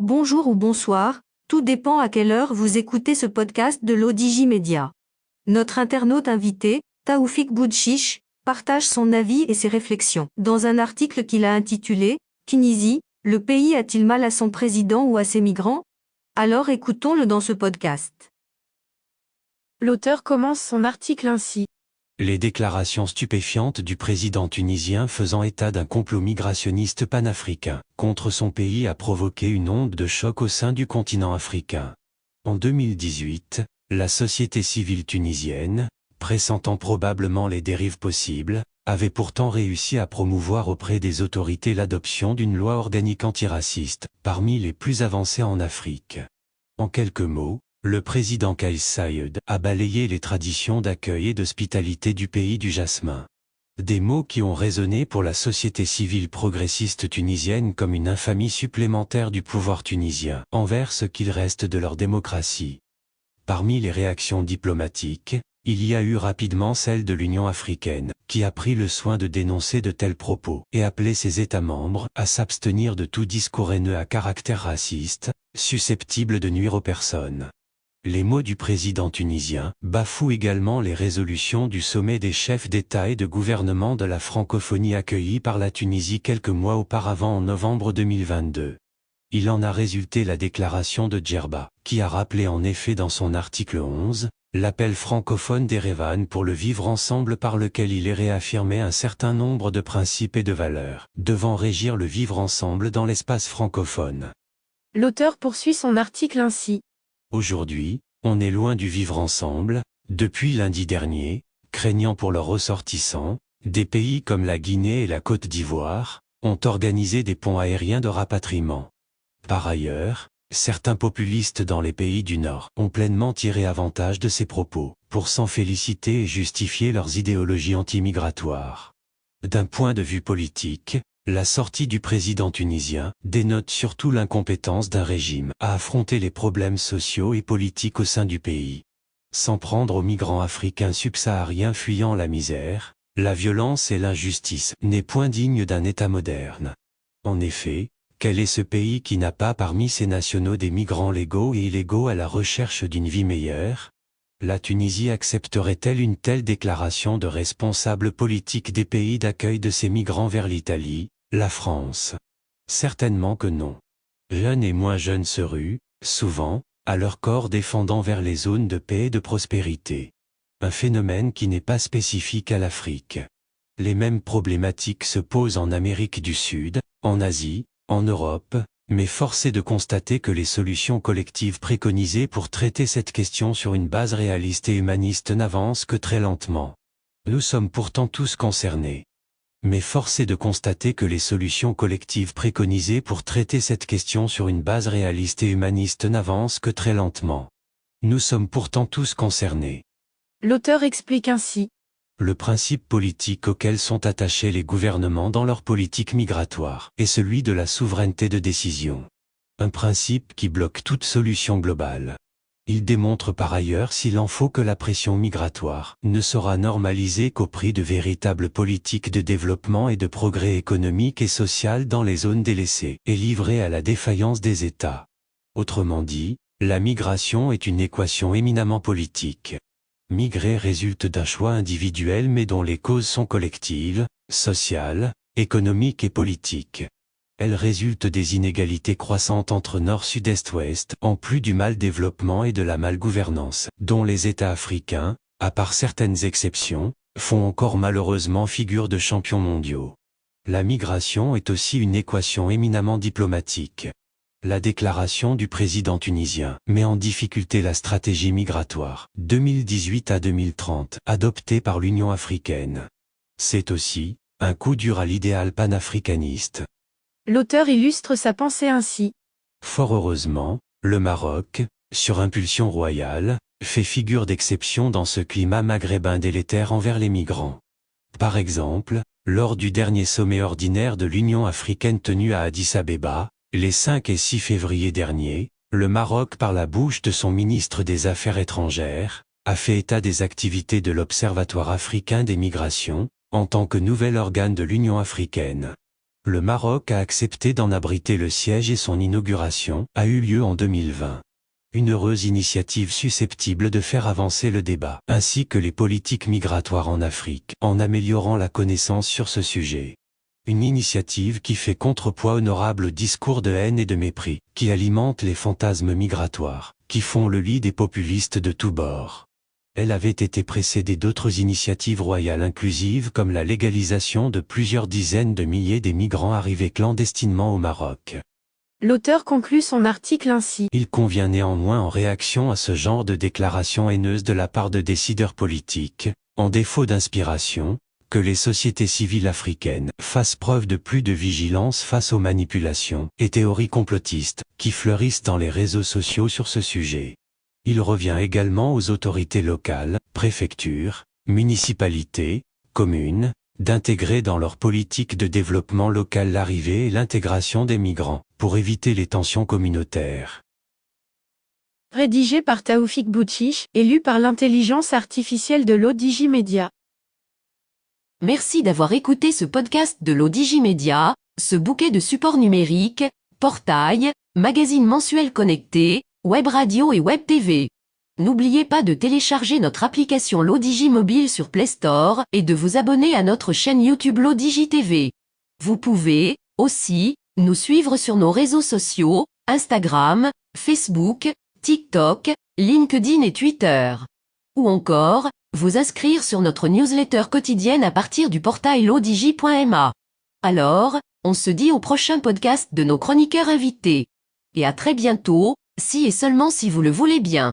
Bonjour ou bonsoir, tout dépend à quelle heure vous écoutez ce podcast de l'ODJ Média. Notre internaute invité, Taoufik Boudchiche, partage son avis et ses réflexions dans un article qu'il a intitulé « Tunisie, le pays a-t-il mal à son président ou à ses migrants ?» Alors écoutons-le dans ce podcast. L'auteur commence son article ainsi. Les déclarations stupéfiantes du président tunisien faisant état d'un complot migrationniste panafricain contre son pays a provoqué une onde de choc au sein du continent africain. En 2018, la société civile tunisienne, pressentant probablement les dérives possibles, avait pourtant réussi à promouvoir auprès des autorités l'adoption d'une loi organique antiraciste, parmi les plus avancées en Afrique. En quelques mots, le président Kais Saied a balayé les traditions d'accueil et d'hospitalité du pays du jasmin. Des mots qui ont résonné pour la société civile progressiste tunisienne comme une infamie supplémentaire du pouvoir tunisien envers ce qu'il reste de leur démocratie. Parmi les réactions diplomatiques, il y a eu rapidement celle de l'Union africaine, qui a pris le soin de dénoncer de tels propos et appelé ses États membres à s'abstenir de tout discours haineux à caractère raciste, susceptible de nuire aux personnes. Les mots du président tunisien bafouent également les résolutions du sommet des chefs d'État et de gouvernement de la francophonie accueilli par la Tunisie quelques mois auparavant en novembre 2022. Il en a résulté la déclaration de Djerba, qui a rappelé en effet dans son article 11, l'appel francophone d'Erevan pour le vivre ensemble par lequel il est réaffirmé un certain nombre de principes et de valeurs, devant régir le vivre ensemble dans l'espace francophone. L'auteur poursuit son article ainsi. Aujourd'hui, on est loin du vivre ensemble. Depuis lundi dernier, craignant pour leurs ressortissants, des pays comme la Guinée et la Côte d'Ivoire ont organisé des ponts aériens de rapatriement. Par ailleurs, certains populistes dans les pays du Nord ont pleinement tiré avantage de ces propos, pour s'en féliciter et justifier leurs idéologies anti-migratoires. D'un point de vue politique, la sortie du président tunisien dénote surtout l'incompétence d'un régime à affronter les problèmes sociaux et politiques au sein du pays. S'en prendre aux migrants africains subsahariens fuyant la misère, la violence et l'injustice n'est point digne d'un État moderne. En effet, quel est ce pays qui n'a pas parmi ses nationaux des migrants légaux et illégaux à la recherche d'une vie meilleure ? La Tunisie accepterait-elle une telle déclaration de responsable politique des pays d'accueil de ces migrants vers l'Italie, la France? Certainement que non. Jeunes et moins jeunes se ruent, souvent, à leur corps défendant vers les zones de paix et de prospérité. Un phénomène qui n'est pas spécifique à l'Afrique. Les mêmes problématiques se posent en Amérique du Sud, en Asie, en Europe, mais force est de constater que les solutions collectives préconisées pour traiter cette question sur une base réaliste et humaniste n'avancent que très lentement. Nous sommes pourtant tous concernés. Mais force est de constater que les solutions collectives préconisées pour traiter cette question sur une base réaliste et humaniste n'avancent que très lentement. Nous sommes pourtant tous concernés. L'auteur explique ainsi. Le principe politique auquel sont attachés les gouvernements dans leur politique migratoire est celui de la souveraineté de décision. Un principe qui bloque toute solution globale. Il démontre par ailleurs s'il en faut que la pression migratoire ne sera normalisée qu'au prix de véritables politiques de développement et de progrès économique et social dans les zones délaissées et livrées à la défaillance des États. Autrement dit, la migration est une équation éminemment politique. Migrer résulte d'un choix individuel mais dont les causes sont collectives, sociales, économiques et politiques. Elle résulte des inégalités croissantes entre Nord, Sud, Est, Ouest, en plus du mal-développement et de la mal-gouvernance, dont les États africains, à part certaines exceptions, font encore malheureusement figure de champions mondiaux. La migration est aussi une équation éminemment diplomatique. La déclaration du président tunisien met en difficulté la stratégie migratoire 2018 à 2030 adoptée par l'Union africaine. C'est aussi un coup dur à l'idéal panafricaniste. L'auteur illustre sa pensée ainsi. Fort heureusement, le Maroc, sur impulsion royale, fait figure d'exception dans ce climat maghrébin délétère envers les migrants. Par exemple, lors du dernier sommet ordinaire de l'Union africaine tenu à Addis-Abeba, les 5 et 6 février derniers, le Maroc par la bouche de son ministre des Affaires étrangères, a fait état des activités de l'Observatoire africain des migrations, en tant que nouvel organe de l'Union africaine. Le Maroc a accepté d'en abriter le siège et son inauguration a eu lieu en 2020. Une heureuse initiative susceptible de faire avancer le débat, ainsi que les politiques migratoires en Afrique, en améliorant la connaissance sur ce sujet. Une initiative qui fait contrepoids honorable aux discours de haine et de mépris, qui alimentent les fantasmes migratoires, qui font le lit des populistes de tous bords. Elle avait été précédée d'autres initiatives royales inclusives comme la légalisation de plusieurs dizaines de milliers des migrants arrivés clandestinement au Maroc. L'auteur conclut son article ainsi. Il convient néanmoins en réaction à ce genre de déclarations haineuses de la part de décideurs politiques, en défaut d'inspiration, que les sociétés civiles africaines fassent preuve de plus de vigilance face aux manipulations et théories complotistes qui fleurissent dans les réseaux sociaux sur ce sujet. Il revient également aux autorités locales, préfectures, municipalités, communes, d'intégrer dans leur politique de développement local l'arrivée et l'intégration des migrants, pour éviter les tensions communautaires. Rédigé par Taoufik Boutchiche, et lu par l'intelligence artificielle de l'ODJ Media. Merci d'avoir écouté ce podcast de l'ODJ Media, ce bouquet de supports numériques, portail, magazine mensuel connecté, web radio et web TV. N'oubliez pas de télécharger notre application l'ODJ Mobile sur Play Store et de vous abonner à notre chaîne YouTube l'ODJ TV. Vous pouvez, aussi, nous suivre sur nos réseaux sociaux, Instagram, Facebook, TikTok, LinkedIn et Twitter. Ou encore, vous inscrire sur notre newsletter quotidienne à partir du portail l'odj.ma. Alors, on se dit au prochain podcast de nos chroniqueurs invités. Et à très bientôt, si et seulement si vous le voulez bien.